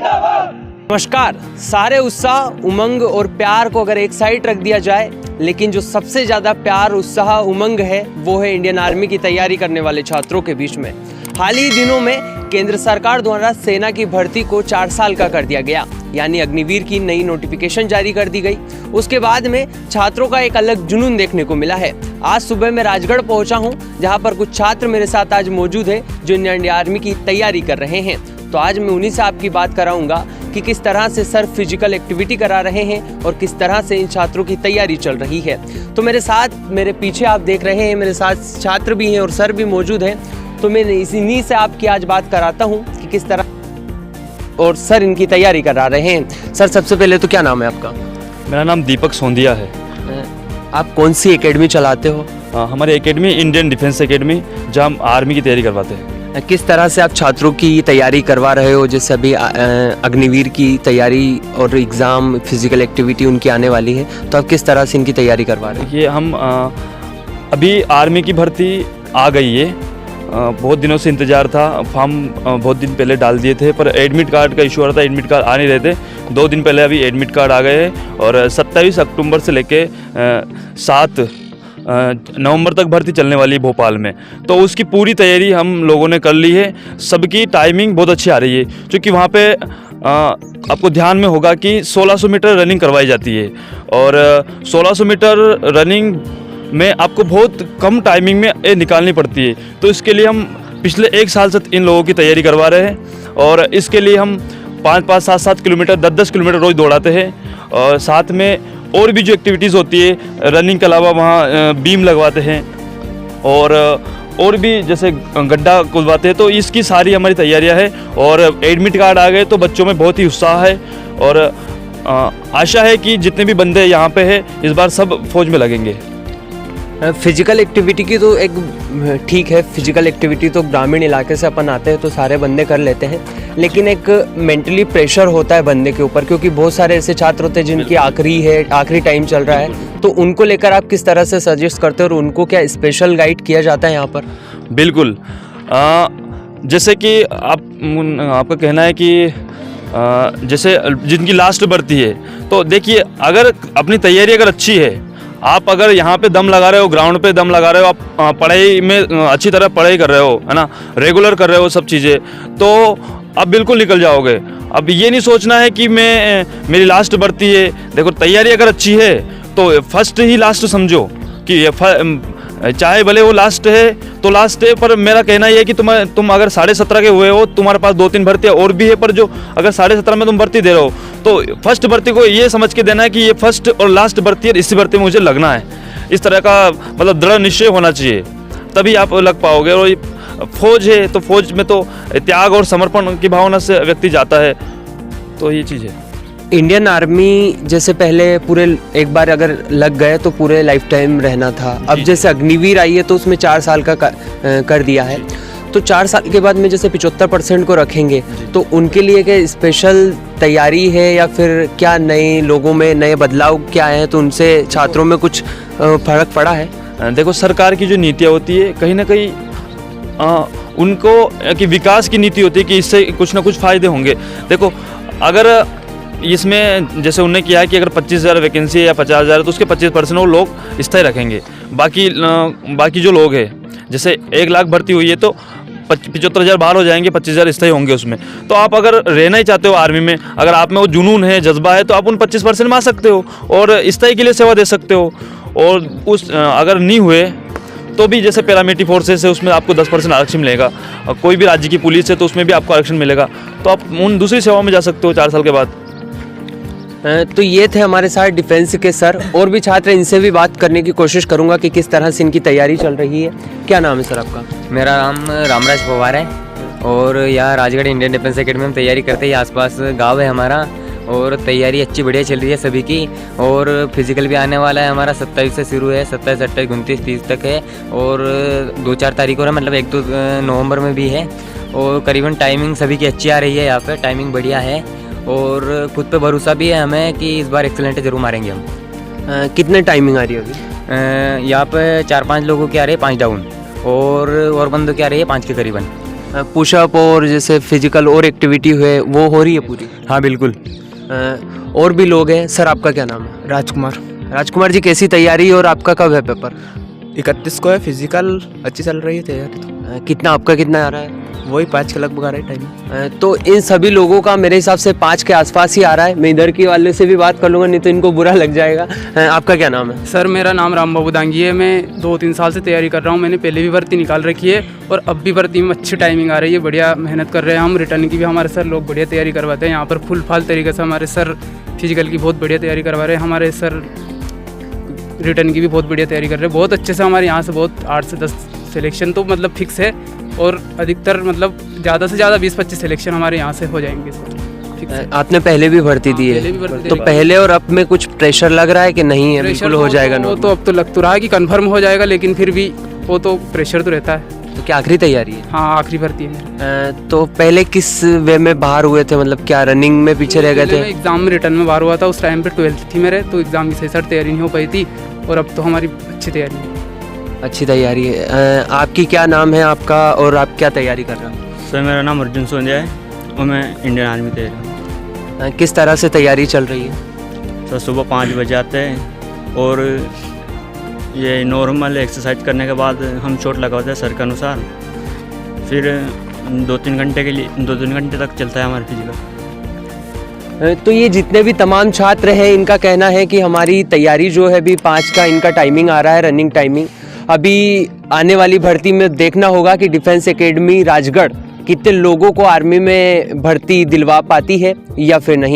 नमस्कार। सारे उत्साह, उमंग और प्यार को अगर एक साइड रख दिया जाए, लेकिन जो सबसे ज़्यादा प्यार, उत्साह, उमंग है वो है इंडियन आर्मी की तैयारी करने वाले छात्रों के बीच में। हाल ही दिनों में केंद्र सरकार द्वारा सेना की भर्ती को 4 साल का कर दिया गया, यानी अग्निवीर की नई नोटिफिकेशन जारी कर दी गई। उसके बाद में छात्रों का एक अलग जुनून देखने को मिला है। आज सुबह मैं राजगढ़ पहुंचा हूं, जहां पर कुछ छात्र मेरे साथ आज मौजूद है जो इंडियन आर्मी की तैयारी कर रहे हैं। तो आज मैं उन्हीं से आपकी बात कराऊंगा कि किस तरह से सर फिजिकल एक्टिविटी करा रहे हैं और किस तरह से इन छात्रों की तैयारी चल रही है। तो मेरे साथ, मेरे पीछे आप देख रहे हैं, मेरे साथ छात्र भी हैं और सर भी मौजूद हैं। तो मैं इन्हीं से आपकी आज बात कराता हूं कि किस तरह और सर इनकी तैयारी करा रहे हैं। सर सबसे पहले तो क्या नाम है आपका? मेरा नाम दीपक सोंदिया है। आप कौन सी एकेडमी चलाते हो? हमारी एकेडमी इंडियन डिफेंस एकेडमी, जहाँ हम आर्मी की तैयारी करवाते हैं। किस तरह से आप छात्रों की तैयारी करवा रहे हो? जैसे अभी अग्निवीर की तैयारी और एग्ज़ाम, फिजिकल एक्टिविटी उनकी आने वाली है, तो आप किस तरह से इनकी तैयारी करवा रहे हैं? ये हम अभी आर्मी की भर्ती आ गई है। बहुत दिनों से इंतज़ार था। फॉर्म बहुत दिन पहले डाल दिए थे, पर एडमिट कार्ड का इशू आ रहा था, एडमिट कार्ड आ नहीं रहे थे। 2 दिन पहले अभी एडमिट कार्ड आ गए हैं और 27 अक्टूबर से लेके 7 नवंबर तक भर्ती चलने वाली है भोपाल में। तो उसकी पूरी तैयारी हम लोगों ने कर ली है। सबकी टाइमिंग बहुत अच्छी आ रही है, क्योंकि वहाँ पे आपको ध्यान में होगा कि 1600 मीटर रनिंग करवाई जाती है और 1600 मीटर रनिंग में आपको बहुत कम टाइमिंग में निकालनी पड़ती है। तो इसके लिए हम पिछले 1 साल से इन लोगों की तैयारी करवा रहे हैं और इसके लिए हम 5-5, 7-7 किलोमीटर, 10-10 किलोमीटर रोज़ दौड़ाते हैं। और साथ में और भी जो एक्टिविटीज़ होती है, रनिंग के अलावा वहाँ बीम लगवाते हैं और भी जैसे गड्ढा खुदवाते हैं। तो इसकी सारी हमारी तैयारियां है और एडमिट कार्ड आ गए तो बच्चों में बहुत ही उत्साह है और आशा है कि जितने भी बंदे यहाँ पे हैं इस बार सब फौज में लगेंगे। फिजिकल एक्टिविटी की तो एक ठीक है, फिजिकल एक्टिविटी तो ग्रामीण इलाके से अपन आते हैं तो सारे बंदे कर लेते हैं, लेकिन एक मेंटली प्रेशर होता है बंदे के ऊपर, क्योंकि बहुत सारे ऐसे छात्र होते हैं जिनकी आखिरी टाइम चल रहा है। तो उनको लेकर आप किस तरह से सजेस्ट करते हो और उनको क्या स्पेशल गाइड किया जाता है यहाँ पर? बिल्कुल। जैसे कि आपका कहना है कि जैसे जिनकी लास्ट भर्ती है, तो देखिए अगर अपनी तैयारी अगर अच्छी है, आप अगर यहाँ पे दम लगा रहे हो, ग्राउंड पे दम लगा रहे हो, आप पढ़ाई में अच्छी तरह पढ़ाई कर रहे हो, है ना, रेगुलर कर रहे हो सब चीज़ें, तो आप बिल्कुल निकल जाओगे। अब ये नहीं सोचना है कि मेरी लास्ट भर्ती है। देखो तैयारी अगर अच्छी है तो फर्स्ट ही लास्ट समझो कि चाहे भले वो लास्ट है तो लास्ट है, पर मेरा कहना ये है कि तुम अगर 17.5 के हुए हो, तुम्हारे पास 2-3 भर्तियाँ और भी है, पर जो अगर 17.5 में तुम भर्ती दे रहे हो तो फर्स्ट भर्ती को ये समझ के देना है कि ये फर्स्ट और लास्ट भर्ती है, इसी भर्ती में मुझे लगना है। इस तरह का मतलब दृढ़ निश्चय होना चाहिए, तभी आप लग पाओगे। और फौज है तो फौज में तो त्याग और समर्पण की भावना से व्यक्ति जाता है, तो ये चीज़ है। इंडियन आर्मी जैसे पहले पूरे एक बार अगर लग गए तो पूरे लाइफ टाइम रहना था, अब जैसे अग्निवीर आई है तो उसमें 4 साल का कर दिया है। तो 4 साल के बाद में जैसे 75% को रखेंगे, तो उनके लिए क्या स्पेशल तैयारी है या फिर क्या नए लोगों में नए बदलाव क्या है, तो उनसे छात्रों में कुछ फर्क पड़ा है? देखो सरकार की जो नीतियाँ होती है कहीं ना कहीं उनको कि विकास की नीति होती है कि इससे कुछ ना कुछ फ़ायदे होंगे। देखो अगर इसमें जैसे उन्होंने किया है कि अगर 25,000 वैकेंसी है या 50,000 तो उसके 25% वो लोग स्थायी रखेंगे। बाकी जो लोग हैं, जैसे 1 लाख भर्ती हुई है तो 75,000 बाहर हो जाएंगे, 25,000 स्थायी होंगे उसमें। तो आप अगर रहना ही चाहते हो आर्मी में, अगर आप में वो जुनून है, जज्बा है, तो आप उन 25% में आ सकते हो और स्थायी के लिए सेवा दे सकते हो। और अगर नहीं हुए तो भी जैसे पैरामिलिट्री फोर्सेस है उसमें आपको 10% आरक्षण मिलेगा, कोई भी राज्य की पुलिस है तो उसमें भी आपको आरक्षण मिलेगा, तो आप उन दूसरी सेवाओं में जा सकते हो 4 साल के बाद। तो ये थे हमारे साथ डिफेंस के सर, और भी छात्र, इनसे भी बात करने की कोशिश करूंगा कि किस तरह से इनकी तैयारी चल रही है। क्या नाम है सर आपका? मेरा नाम रामराज पवार है और यहाँ राजगढ़ इंडियन डिफेंस एकेडमी में तैयारी करते हैं। आसपास गांव है हमारा और तैयारी अच्छी बढ़िया चल रही है सभी की। और फिजिकल भी आने वाला है हमारा, 27 से शुरू है, 27, 28, 29, 30 तक है और 2-4 तारीख और मतलब 1-2 नवंबर में भी है। और करीबन टाइमिंग सभी की अच्छी आ रही है, यहाँ पे टाइमिंग बढ़िया है और खुद पे भरोसा भी है हमें कि इस बार एक्सेलेंट जरूर मारेंगे हम। कितने टाइमिंग आ रही है अभी? यहाँ पे 4-5 लोगों की आ रही है 5 डाउन और बंदों की आ रही है 5 के करीबन। पुशअप और जैसे फिजिकल और एक्टिविटी हुए वो हो रही है पूरी? हाँ बिल्कुल। और भी लोग हैं। सर आपका क्या नाम है? राजकुमार। राजकुमार जी, कैसी तैयारी और आपका कब है पेपर? 31 को है। फिजिकल अच्छी चल रही है तैयारी तो। कितना आपका कितना आ रहा है? वही 5 के लगभग आ रहा है टाइम। तो इन सभी लोगों का मेरे हिसाब से 5 के आसपास ही आ रहा है। मैं इधर की वाले से भी बात कर लूँगा, नहीं तो इनको बुरा लग जाएगा। आपका क्या नाम है? सर मेरा नाम राम बाबू दांगी है। मैं 2-3 साल से तैयारी कर रहा हूँ। मैंने पहले भी भर्ती निकाल रखी है और अब भी भर्ती में अच्छी टाइमिंग आ रही है। बढ़िया मेहनत कर रहे हैं हम। रिटर्न की भी हमारे सर लोग बढ़िया तैयारी करवाते हैं। यहाँ पर फुल फाल तरीके से हमारे सर फिजिकल की बहुत बढ़िया तैयारी करवा रहे हैं। हमारे सर रिटर्न की भी बहुत बढ़िया तैयारी कर रहे हैं। बहुत अच्छे से हमारे यहाँ से बहुत 8 से 10 सिलेक्शन तो मतलब फिक्स है और अधिकतर मतलब ज़्यादा से ज़्यादा 20-25 सिलेक्शन हमारे यहाँ से हो जाएंगे सर, फिक्स है। आपने पहले भी भर्ती दी पहले भी है, भर्ती तो दी है। पहले और अब में कुछ प्रेशर लग रहा है कि नहीं है? प्रेशर बिल्कुल हो जाएगा। वो नॉर्मल? तो अब तो लग तो रहा है कि कंफर्म हो जाएगा, लेकिन फिर भी वो तो प्रेशर तो रहता है। तो क्या आखिरी तैयारी है? हाँ आखिरी भर्ती है मेरी। तो पहले किस वे में बाहर हुए थे, मतलब क्या रनिंग में पीछे रह गए पहले मैं थे? एग्जाम में रिटर्न में बाहर हुआ था। उस टाइम पे 12th थी मेरे, तो एग्जाम की सही सर तैयारी नहीं हो पाई थी और अब तो हमारी अच्छी तैयारी है। अच्छी तैयारी है। आपकी क्या नाम है आपका और आप क्या तैयारी कर रहे हो? सर मेरा नाम अर्जुन सोंदिया है और मैं इंडियन आर्मी तैयारी हूँ। किस तरह से तैयारी चल रही है? सर सुबह 5 बजे आते हैं और ये नॉर्मल एक्सरसाइज करने के बाद हम चोट लगवाते हैं सर के अनुसार। फिर 2-3 घंटे के लिए 2-3 घंटे तक चलता है हमारा फिजिकल। तो ये जितने भी तमाम छात्र हैं इनका कहना है कि हमारी तैयारी जो है अभी 5 का इनका टाइमिंग आ रहा है, रनिंग टाइमिंग। अभी आने वाली भर्ती में देखना होगा कि डिफेंस एकेडमी राजगढ़ कितने लोगों को आर्मी में भर्ती दिलवा पाती है या फिर नहीं।